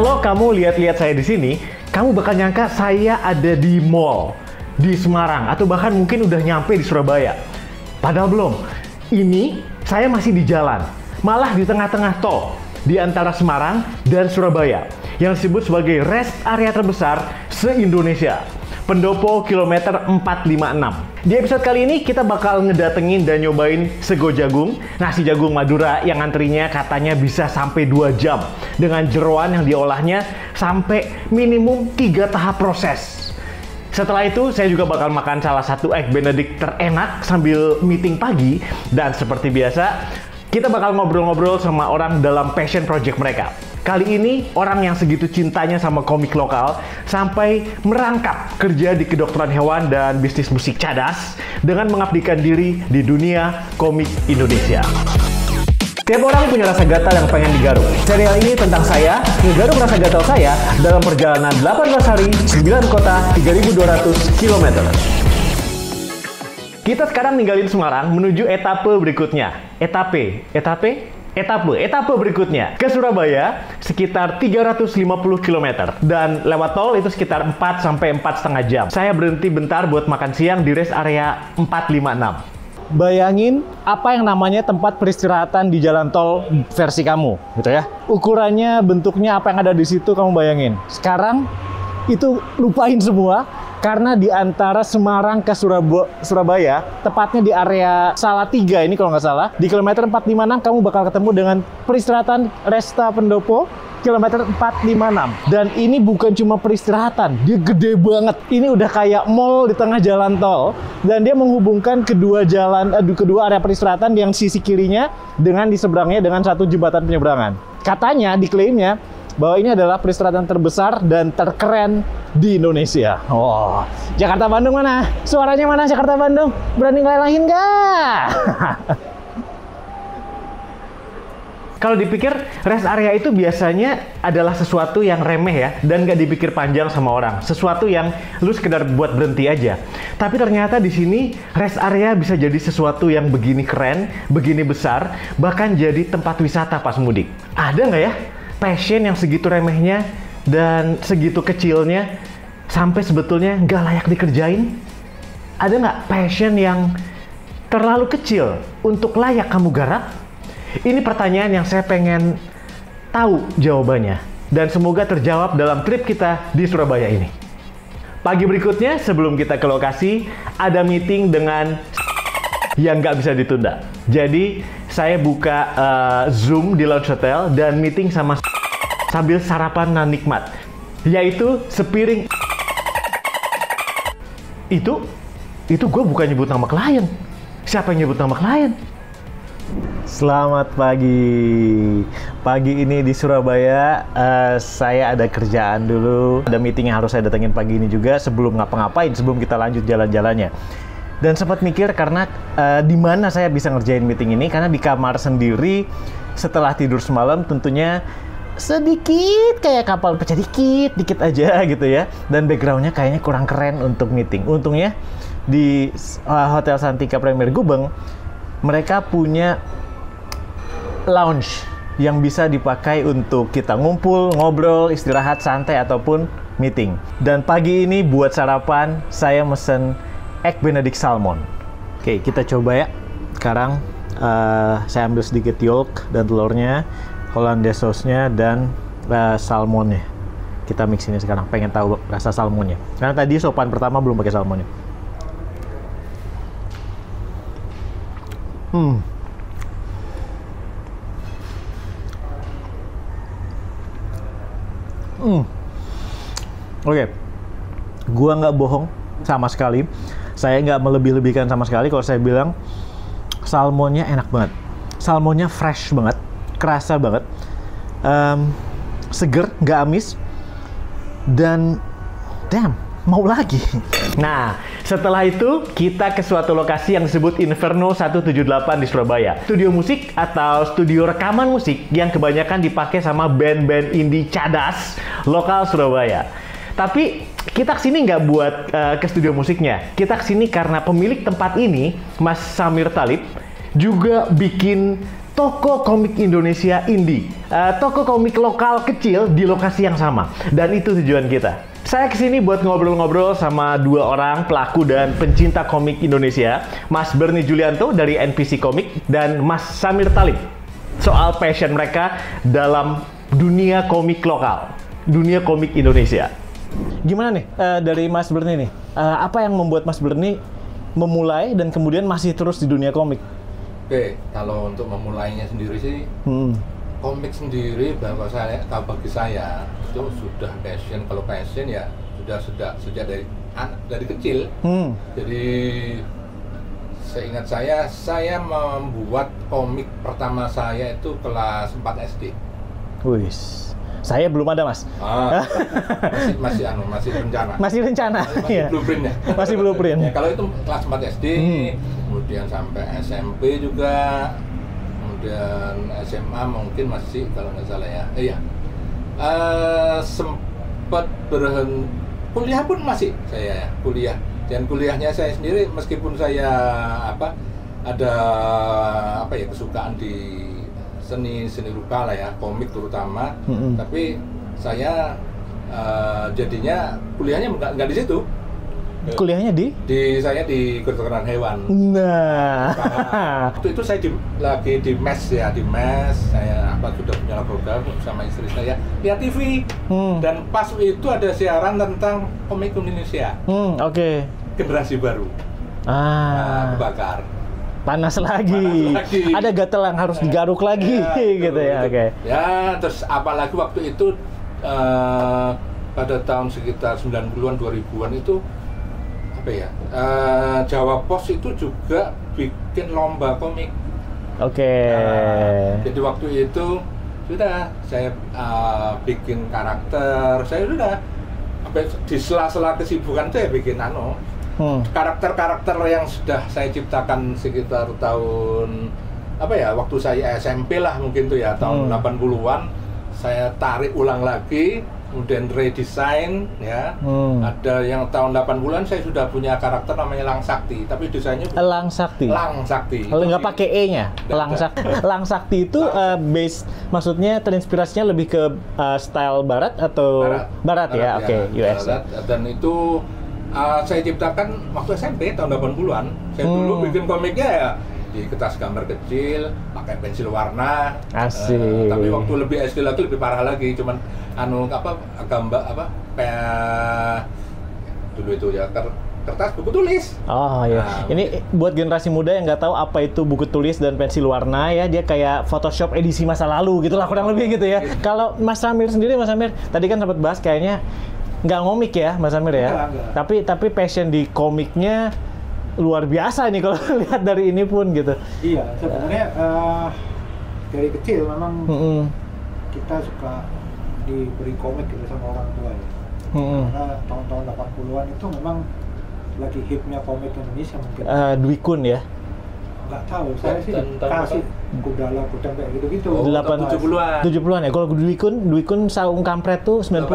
Kalau kamu lihat-lihat saya di sini, kamu bakal nyangka saya ada di mall di Semarang atau bahkan mungkin udah nyampe di Surabaya. Padahal belum. Ini saya masih di jalan, malah di tengah-tengah tol di antara Semarang dan Surabaya yang disebut sebagai rest area terbesar se-Indonesia. Pendopo kilometer 456. Di episode kali ini kita bakal ngedatengin dan nyobain sego jagung, nasi jagung Madura yang antrinya katanya bisa sampai 2 jam dengan jeroan yang diolahnya sampai minimum 3 tahap proses. Setelah itu saya juga bakal makan salah satu egg benedict terenak sambil meeting pagi, dan seperti biasa kita bakal ngobrol-ngobrol sama orang dalam passion project mereka. Kali ini orang yang segitu cintanya sama komik lokal sampai merangkap kerja di kedokteran hewan dan bisnis musik cadas dengan mengabdikan diri di dunia komik Indonesia. Tiap orang punya rasa gatal yang pengen digaruk. Serial ini tentang saya, ngegaruk rasa gatal saya dalam perjalanan 18 hari, 9 kota, 3.200 km. Kita sekarang ninggalin Semarang menuju etape berikutnya. Etape berikutnya ke Surabaya sekitar 350 km dan lewat tol itu sekitar 4 sampai 4,5 jam. Saya berhenti bentar buat makan siang di rest area 456. Bayangin apa yang namanya tempat peristirahatan di jalan tol versi kamu, gitu ya. Ukurannya, bentuknya, apa yang ada di situ kamu bayangin. Sekarang itu lupain semua. Karena di antara Semarang ke Surabaya, tepatnya di area Salatiga ini kalau nggak salah, di kilometer 456 kamu bakal ketemu dengan peristirahatan Resta Pendopo kilometer 456. Dan ini bukan cuma peristirahatan, dia gede banget. Ini udah kayak mall di tengah jalan tol, dan dia menghubungkan kedua area peristirahatan yang sisi kirinya dengan di seberangnya dengan satu jembatan penyeberangan. Katanya, diklaimnya, bahwa ini adalah peristirahatan terbesar dan terkeren di Indonesia. Oh, Jakarta Bandung mana? Suaranya mana Jakarta Bandung? Berani ngelalahin nggak? Kalau dipikir, rest area itu biasanya adalah sesuatu yang remeh ya, dan nggak dipikir panjang sama orang. Sesuatu yang lu sekedar buat berhenti aja. Tapi ternyata di sini rest area bisa jadi sesuatu yang begini keren, begini besar, bahkan jadi tempat wisata pas mudik. Ada nggak ya passion yang segitu remehnya dan segitu kecilnya sampai sebetulnya nggak layak dikerjain? Ada nggak passion yang terlalu kecil untuk layak kamu garap? Ini pertanyaan yang saya pengen tahu jawabannya, dan semoga terjawab dalam trip kita di Surabaya ini. Pagi berikutnya sebelum kita ke lokasi, ada meeting dengan yang nggak bisa ditunda. Jadi saya buka Zoom di Lounge Hotel dan meeting sama sambil sarapan nan nikmat, yaitu sepiring. Itu gue bukan nyebut nama klien. Siapa yang nyebut nama klien? Selamat pagi. Pagi ini di Surabaya, saya ada kerjaan dulu. Ada meeting yang harus saya datengin pagi ini juga sebelum ngapa-ngapain, sebelum kita lanjut jalan-jalannya. Dan sempat mikir karena di mana saya bisa ngerjain meeting ini, karena di kamar sendiri setelah tidur semalam tentunya sedikit kayak kapal pecah dikit aja gitu ya, dan backgroundnya kayaknya kurang keren untuk meeting. Untungnya di Hotel Santika Premier Gubeng mereka punya lounge yang bisa dipakai untuk kita ngumpul, ngobrol, istirahat, santai ataupun meeting. Dan pagi ini buat sarapan saya mesen egg benedict salmon. Oke, kita coba ya. Sekarang saya ambil sedikit yolk dan telurnya, hollandaise sauce-nya, dan salmonnya. Kita mix ini sekarang, pengen tahu rasa salmonnya. Karena tadi sopan pertama belum pakai salmonnya. Oke, gua nggak bohong sama sekali. Saya nggak melebih-lebihkan sama sekali kalau saya bilang salmonnya enak banget. Salmonnya fresh banget, kerasa banget, seger, nggak amis, dan damn, mau lagi. Nah, setelah itu kita ke suatu lokasi yang disebut Inferno 178 di Surabaya. Studio musik atau studio rekaman musik yang kebanyakan dipakai sama band-band indie cadas lokal Surabaya. Tapi kita kesini nggak buat ke studio musiknya. Kita kesini karena pemilik tempat ini, Mas Samir Talib, juga bikin toko komik Indonesia indie, toko komik lokal kecil di lokasi yang sama. Dan itu tujuan kita. Saya kesini buat ngobrol-ngobrol sama dua orang pelaku dan pencinta komik Indonesia, Mas Bernie Julianto dari NPC Komik dan Mas Samir Talib, soal passion mereka dalam dunia komik lokal, dunia komik Indonesia. Gimana nih dari Mas Bernie nih? Apa yang membuat Mas Bernie memulai dan kemudian masih terus di dunia komik? Oke, kalau untuk memulainya sendiri sih, komik sendiri bagi saya itu sudah passion. Kalau passion ya sudah sejak dari kecil. Jadi seingat saya membuat komik pertama saya itu kelas 4 SD. Wih, saya belum ada, Mas. Masih rencana. Masih rencana. Masih blueprintnya. Masih blueprint. Ya, kalau itu kelas 4 SD, kemudian sampai SMP juga, kemudian SMA mungkin masih kalau nggak salah ya. Sempat kuliah pun masih saya kuliah. Dan kuliahnya saya sendiri meskipun saya ada kesukaan di seni rupa lah ya, komik terutama, tapi saya jadinya kuliahnya nggak di situ. Kuliahnya saya di kedokteran hewan. Nah, waktu itu saya lagi di mes saya sudah punya laboratorium sama istri saya lihat TV, dan pas itu ada siaran tentang komik Indonesia. Oke. Generasi baru. Kebakar. Panas lagi. Ada gatel yang harus digaruk lagi, gitu ya. Oke. Ya, terus apalagi waktu itu pada tahun sekitar 90-an 2000-an itu Jawa Pos itu juga bikin lomba komik. Oke. Jadi waktu itu sudah saya bikin karakter. Saya sudah di sela-sela kesibukan itu ya bikin karakter-karakter yang sudah saya ciptakan sekitar tahun waktu saya SMP lah mungkin tuh ya, tahun 80-an saya tarik ulang lagi, kemudian redesign ya. Ada yang tahun 80-an saya sudah punya karakter namanya Lang Sakti, tapi desainnya Lang Sakti. Kalau nggak pakai E-nya. Lang Sakti itu base, maksudnya terinspirasinya lebih ke style barat atau barat ya? Oke, US. Barat. Dan itu saya ciptakan waktu SMP tahun 80-an. Saya dulu bikin komiknya ya di kertas gambar kecil, pakai pensil warna. Asik. Tapi waktu lebih SD lagi lebih parah lagi, cuman gambar dulu itu ya kertas buku tulis. Oh iya. Ini buat generasi muda yang nggak tahu apa itu buku tulis dan pensil warna ya, dia kayak Photoshop edisi masa lalu gitulah kurang lebih gitu ya. Kalau Mas Samir sendiri, Mas Samir tadi kan sempat bahas kayaknya nggak ngomik ya, Mas Samir ya. Enggak. Tapi passion di komiknya luar biasa nih kalau lihat dari ini pun gitu. Iya, sebenarnya dari kecil memang kita suka diberi komik gitu sama orang tua ya. Karena tahun-tahun 80-an itu memang lagi hitnya komik Indonesia mungkin. Dwi Kun ya? Nggak tahu, saya sih kasih Gudala Gudang kayak gitu-gitu. 70-an. 70-an ya. Kalau Dwi Kun Saung Kampret tuh 80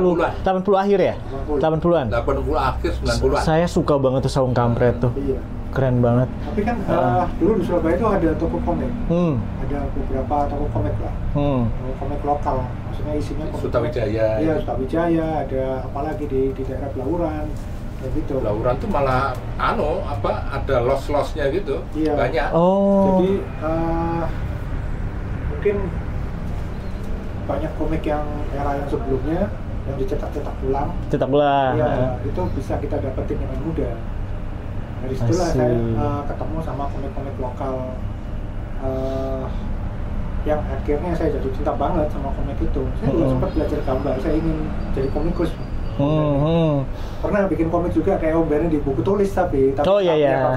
akhir ya? 80-an. 80 akhir 90-an. Saya suka banget tuh Saung Kampret tuh. Iya. Keren banget. Tapi kan dulu di Surabaya itu ada toko komik. Ada beberapa toko komik lah. Toko komik lokal. Maksudnya isinya Sutawijaya. Iya, Sutawijaya, ada apalagi di daerah Blauran. Kayak gitu. Blauran tuh malah ada los-losnya gitu. Iya. Banyak. Jadi mungkin banyak komik yang era yang sebelumnya yang dicetak ulang. Iya, itu bisa kita dapetin dengan mudah. Dari situlah saya ketemu sama komik-komik lokal yang akhirnya saya jatuh cinta banget sama komik itu. Saya juga sempat belajar gambar, saya ingin jadi komikus. Pernah bikin komik juga kayak Om Bernie di buku tulis tapi nggak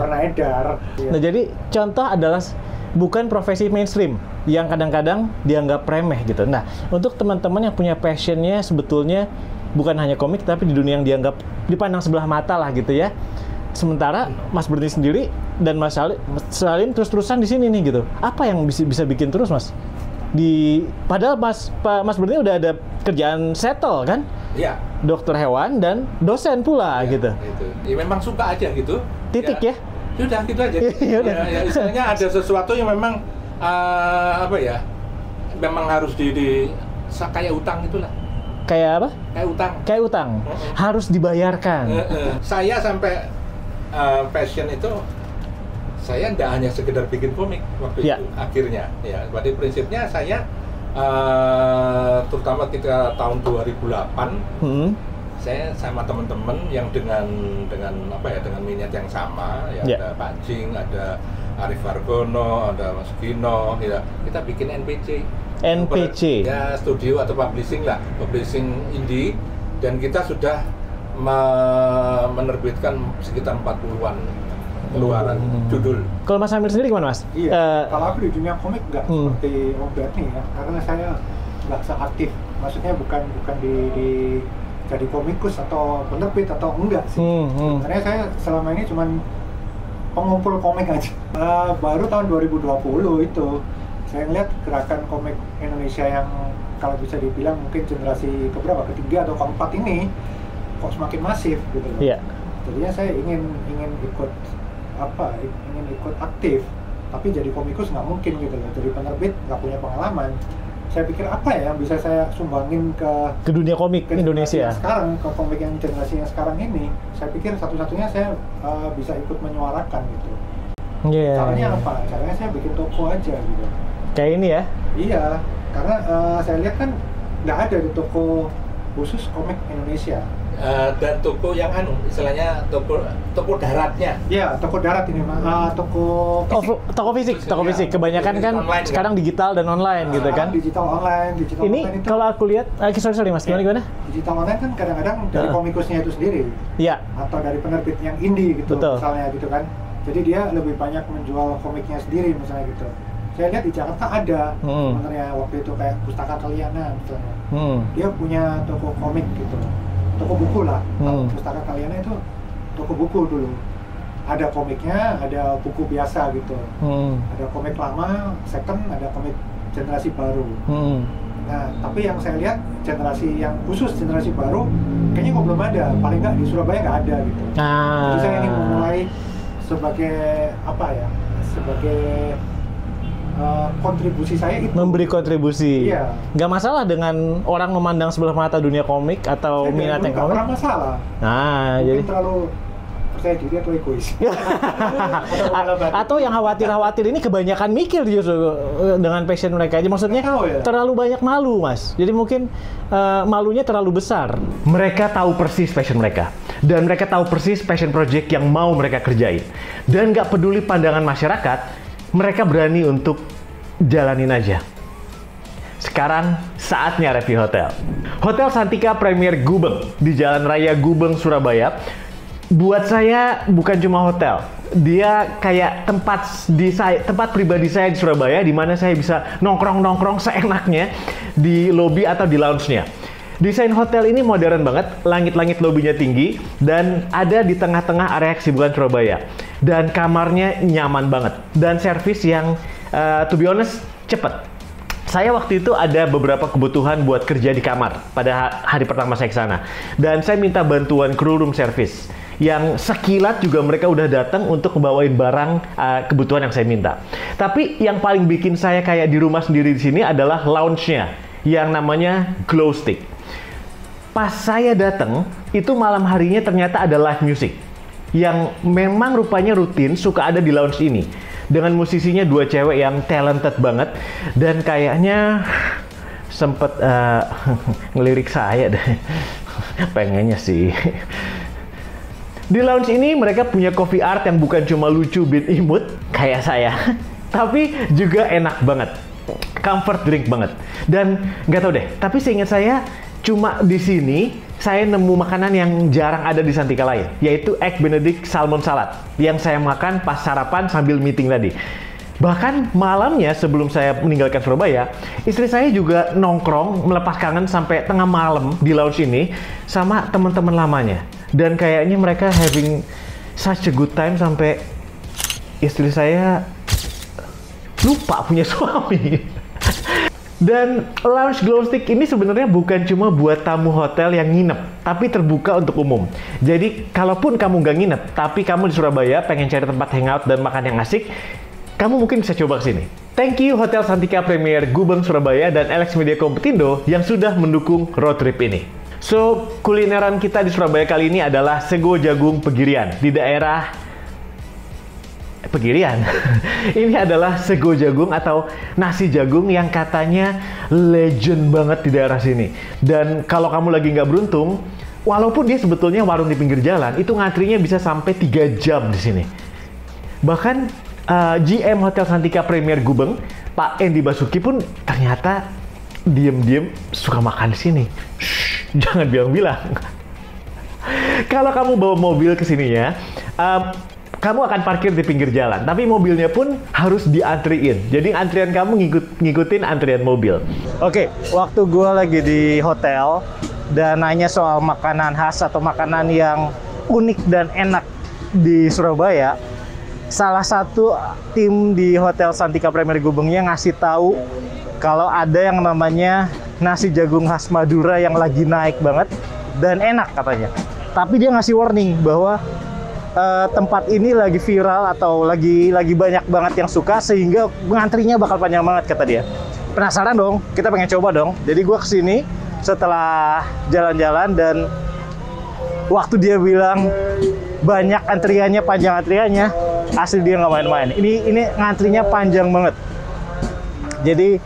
pernah edar. Nah jadi contoh adalah bukan profesi mainstream yang kadang-kadang dianggap remeh gitu. Nah untuk teman-teman yang punya passionnya sebetulnya bukan hanya komik tapi di dunia yang dianggap dipandang sebelah mata lah gitu ya. Sementara Mas Bernie sendiri dan Mas Salim terus-terusan di sini nih gitu. Apa yang bisa bikin terus Mas? Padahal Mas Bernie udah ada kerjaan settle kan? Iya. Dokter hewan dan dosen pula gitu. Gitu. Ya memang suka aja gitu. Titik ya? Sudah gitu aja. Ya, istilahnya ada sesuatu yang memang apa ya? Memang harus kayak utang itulah. Kayak apa? Kayak utang. Kayak utang. Harus dibayarkan. Saya sampai passion itu, saya tidak hanya sekedar bikin komik waktu itu. Akhirnya, ya. Berarti prinsipnya saya, terutama ketika tahun 2008, saya sama teman-teman yang dengan minat yang sama, ya, ada Pak Jing, ada Arif Argono, ada Mas Gino, ya, kita bikin NPC. Ya, studio atau publishing lah, publishing indie, dan kita sudah menerbitkan sekitar 40-an keluaran judul. Kalau Mas Amir sendiri gimana, Mas? Iya, kalau aku di dunia komik nggak seperti Om Bernie ya, karena saya nggak seaktif, maksudnya bukan di jadi komikus atau penerbit atau enggak sih. Karena saya selama ini cuman pengumpul komik aja. Baru tahun 2020 itu saya ngeliat gerakan komik Indonesia yang kalau bisa dibilang mungkin generasi keberapa, ketiga atau keempat ini kok semakin masif gitu loh. Jadinya saya ingin ikut aktif, tapi jadi komikus nggak mungkin gitu loh. Jadi penerbit nggak punya pengalaman. Saya pikir apa ya yang bisa saya sumbangin ke dunia komik Indonesia sekarang, ke komik yang generasi yang sekarang ini. Saya pikir satu-satunya saya bisa ikut menyuarakan gitu. Caranya apa? Caranya saya bikin toko aja gitu. Kayak ini ya? Iya, karena saya lihat kan nggak ada di toko khusus komik Indonesia. Dan toko yang istilahnya toko daratnya. Iya, toko darat ini, toko fisik. Toko fisik. Kebanyakan kan sekarang digital dan online gitu kan? Digital online itu. Kalau aku lihat, sorry Mas, gimana? Digital online kan kadang-kadang dari komikusnya itu sendiri. Iya. Atau dari penerbit yang indie gitu, misalnya gitu kan. Jadi dia lebih banyak menjual komiknya sendiri misalnya gitu. Saya lihat di Jakarta ada sebenarnya waktu itu kayak Pustaka Kalyana misalnya. Dia punya toko komik gitu, toko buku lah. Pustaka Kalyana itu toko buku dulu. Ada komiknya, ada buku biasa gitu. Ada komik lama, second, ada komik generasi baru. Nah, tapi yang saya lihat generasi yang khusus generasi baru kayaknya kok belum ada. Paling nggak di Surabaya nggak ada gitu. Jadi saya ingin memulai sebagai apa ya? Sebagai kontribusi saya itu memberi kontribusi. Iya. Nggak masalah dengan orang memandang sebelah mata dunia komik atau minat yang komik. Nggak masalah. Nah, mungkin jadi terlalu percaya diri atau egois. Atau yang khawatir ini kebanyakan mikir justru dengan passion mereka aja. Maksudnya terlalu banyak malu, Mas. Jadi mungkin malunya terlalu besar. Mereka tahu persis passion mereka. Dan mereka tahu persis passion project yang mau mereka kerjain. Dan nggak peduli pandangan masyarakat, mereka berani untuk jalanin aja. Sekarang saatnya review hotel. Hotel Santika Premier Gubeng di Jalan Raya Gubeng, Surabaya. Buat saya bukan cuma hotel. Dia kayak tempat pribadi saya di Surabaya, di mana saya bisa nongkrong-nongkrong seenaknya di lobi atau di lounge-nya. Desain hotel ini modern banget, langit-langit lobinya tinggi, dan ada di tengah-tengah area kesibukan Surabaya. Dan kamarnya nyaman banget, dan servis yang, to be honest, cepet. Saya waktu itu ada beberapa kebutuhan buat kerja di kamar pada hari pertama saya ke sana. Dan saya minta bantuan crew room service, yang sekilat juga mereka udah datang untuk ngebawain barang kebutuhan yang saya minta. Tapi yang paling bikin saya kayak di rumah sendiri di sini adalah lounge-nya, yang namanya Glow Stick. Pas saya datang, itu malam harinya ternyata ada live music yang memang rupanya rutin suka ada di lounge ini. Dengan musisinya dua cewek yang talented banget dan kayaknya sempet ngelirik saya deh. Pengennya sih. Di lounge ini mereka punya coffee art yang bukan cuma lucu bin imut kayak saya, tapi juga enak banget. Comfort drink banget. Dan nggak tahu deh, tapi seingat saya cuma di sini saya nemu makanan yang jarang ada di Santika lain, yaitu Egg Benedict Salmon Salad yang saya makan pas sarapan sambil meeting tadi. Bahkan malamnya sebelum saya meninggalkan Surabaya, istri saya juga nongkrong melepas kangen sampai tengah malam di lounge ini sama teman-teman lamanya. Dan kayaknya mereka having such a good time sampai istri saya lupa punya suami. Dan lounge Glow Stick ini sebenarnya bukan cuma buat tamu hotel yang nginep, tapi terbuka untuk umum. Jadi, kalaupun kamu nggak nginep, tapi kamu di Surabaya pengen cari tempat hangout dan makan yang asik, kamu mungkin bisa coba kesini. Thank you Hotel Santika Premier Gubeng Surabaya dan Alex Media Kompetindo yang sudah mendukung road trip ini. So, kulineran kita di Surabaya kali ini adalah sego jagung Pegirian di daerah Pegirian. Ini adalah sego jagung atau nasi jagung yang katanya legend banget di daerah sini. Dan kalau kamu lagi nggak beruntung, walaupun dia sebetulnya warung di pinggir jalan, itu ngantrinya bisa sampai 3 jam di sini. Bahkan GM Hotel Santika Premier Gubeng, Pak Endi Basuki pun ternyata diem-diem suka makan di sini. Shh, jangan bilang-bilang. Kalau kamu bawa mobil ke sininya, kamu akan parkir di pinggir jalan, tapi mobilnya pun harus diantriin. Jadi antrian kamu ngikutin antrian mobil. Oke, waktu gue lagi di hotel dan nanya soal makanan khas atau makanan yang unik dan enak di Surabaya, salah satu tim di Hotel Santika Premier Gubengnya ngasih tahu kalau ada yang namanya nasi jagung khas Madura yang lagi naik banget dan enak katanya. Tapi dia ngasih warning bahwa tempat ini lagi viral atau lagi banyak banget yang suka sehingga ngantrinya bakal panjang banget kata dia. Penasaran dong, kita pengen coba dong. Jadi gue kesini setelah jalan-jalan dan waktu dia bilang banyak antriannya, panjang antriannya, asli dia nggak main-main. Ini ngantrinya panjang banget. Jadi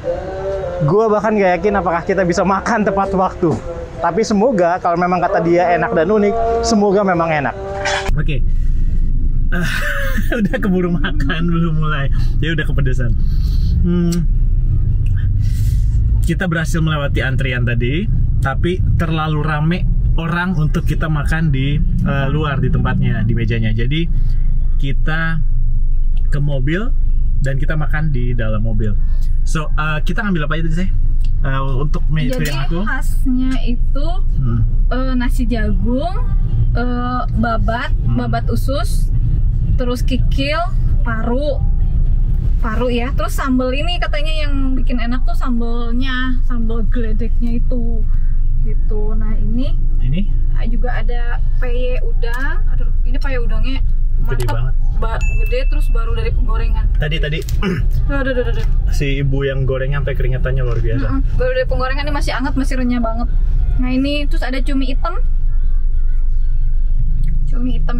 gue bahkan nggak yakin apakah kita bisa makan tepat waktu. Tapi semoga kalau memang kata dia enak dan unik, semoga memang enak. Oke, udah keburu makan belum mulai, ya udah kepedesan. Kita berhasil melewati antrian tadi, tapi terlalu rame orang untuk kita makan di luar di tempatnya, di mejanya. Jadi kita ke mobil dan kita makan di dalam mobil. So kita ngambil apa aja tadi sih? Untuk meja yang aku. Jadi khasnya itu nasi jagung, babat usus, terus kikil, paru ya. Terus sambal ini katanya yang bikin enak tuh sambal geledeknya itu, gitu. Nah ini juga ada peye udang. Aduh, ini peye udangnya gede mantap, gede, terus baru dari penggorengan. Tadi. Aduh. Si ibu yang gorengnya sampai keringetannya luar biasa. Baru dari penggorengan, ini masih hangat, masih renyah banget. Nah ini terus ada cumi hitam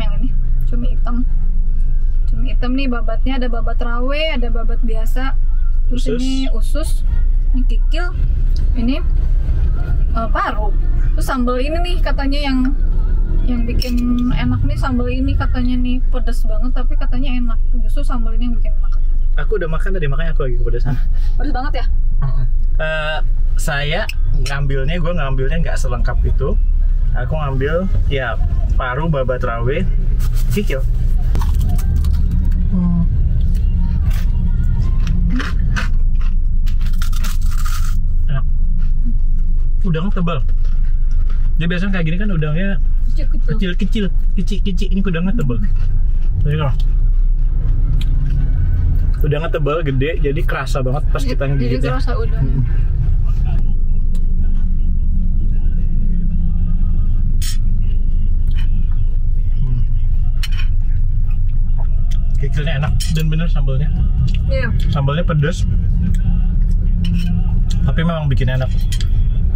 yang ini, cumi hitam nih babatnya, ada babat rawe, ada babat biasa, terus ini usus, ini kikil, ini paru. Terus sambal ini nih katanya yang bikin enak nih, sambal ini katanya nih pedas banget tapi katanya enak. Justru sambal ini yang bikin enak katanya. Aku udah makan tadi, makanya aku lagi kepedesan. Pedas banget ya? Saya gue ngambilnya nggak selengkap itu. Aku ngambil ya paru, babat rawe, kikil. Enak. Udangnya tebal. Jadi biasanya kayak gini kan udangnya kecil. Ini udangnya tebal. Jadi kalau udangnya tebal, gede, jadi kerasa banget pas kita ngegigit. Jadi kerasa udang. Kikilnya enak dan bener sambalnya. Iya. Sambalnya pedas, tapi memang bikin enak.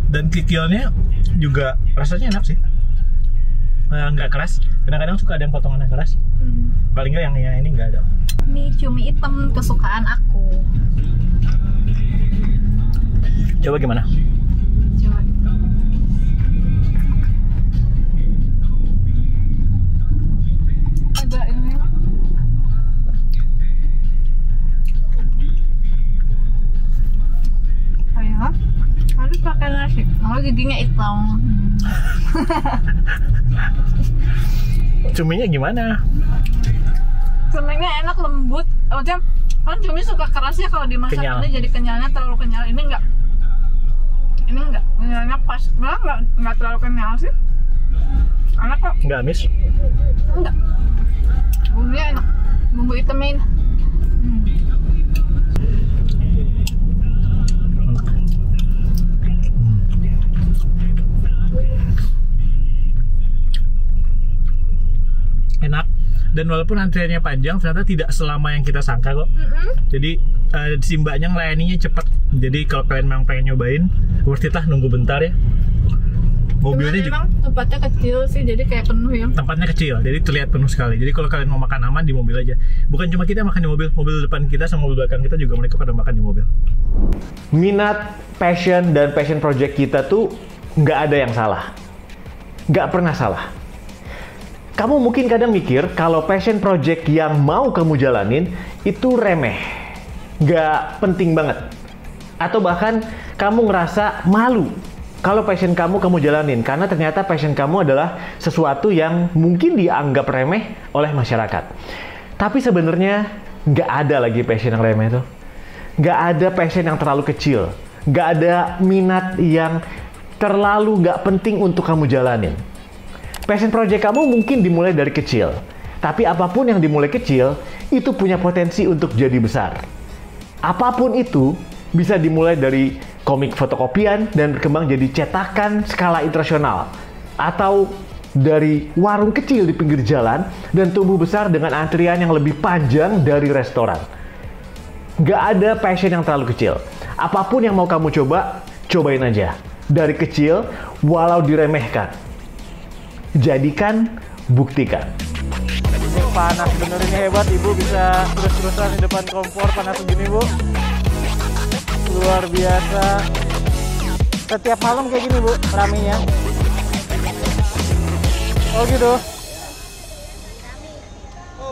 Dan kikilnya juga rasanya enak sih. Nggak keras. Kadang-kadang suka ada yang potongannya keras. Paling nggak yang ini nggak ada. Ini cumi hitam kesukaan aku. Coba gimana? Coba. Agak ini. Ayah, harus pakai nasi. Kalau giginya hitam. Cuminya gimana? Cuminya enak, lembut. Maksudnya kan cumi suka keras ya kalau dimasak. Kenyal. Ini jadi kenyalnya terlalu kenyal. Ini enggak. Kenyalnya pas. Malah enggak terlalu kenyal sih. Enak kok. Enggak amis? Enggak. Bumbunya enak. Bumbu hitamnya ini. Enak. Dan Dan walaupun antriannya panjang, ternyata tidak selama yang kita sangka kok. Jadi si mbaknya ngelayaninya cepet. Jadi kalau kalian memang pengen nyobain, worth it lah nunggu bentar ya. Mobilnya juga tempatnya kecil sih, jadi kayak penuh ya. Tempatnya kecil, jadi terlihat penuh sekali. Jadi kalau kalian mau makan aman di mobil aja. Bukan cuma kita makan di mobil, mobil depan kita sama mobil belakang kita juga mereka pada makan di mobil. Minat, passion, dan passion project kita tuh nggak ada yang salah. Nggak pernah salah. Kamu mungkin kadang mikir kalau passion project yang mau kamu jalanin itu remeh, nggak penting banget. Atau bahkan kamu ngerasa malu kalau passion kamu jalanin, karena ternyata passion kamu adalah sesuatu yang mungkin dianggap remeh oleh masyarakat. Tapi sebenarnya nggak ada lagi passion yang remeh tuh. Nggak ada passion yang terlalu kecil. Nggak ada minat yang terlalu nggak penting untuk kamu jalanin. Passion project kamu mungkin dimulai dari kecil. Tapi apapun yang dimulai kecil, itu punya potensi untuk jadi besar. Apapun itu, bisa dimulai dari komik fotokopian dan berkembang jadi cetakan skala internasional, atau dari warung kecil di pinggir jalan dan tumbuh besar dengan antrian yang lebih panjang dari restoran. Gak ada passion yang terlalu kecil. Apapun yang mau kamu coba, cobain aja. Dari kecil, walau diremehkan. Jadikan, buktikan. Ini panas bener, ini hebat. Ibu bisa terus-terusan di depan kompor panas begini, Bu. Luar biasa. Setiap malam kayak gini, Bu, ramenya. Oh gitu.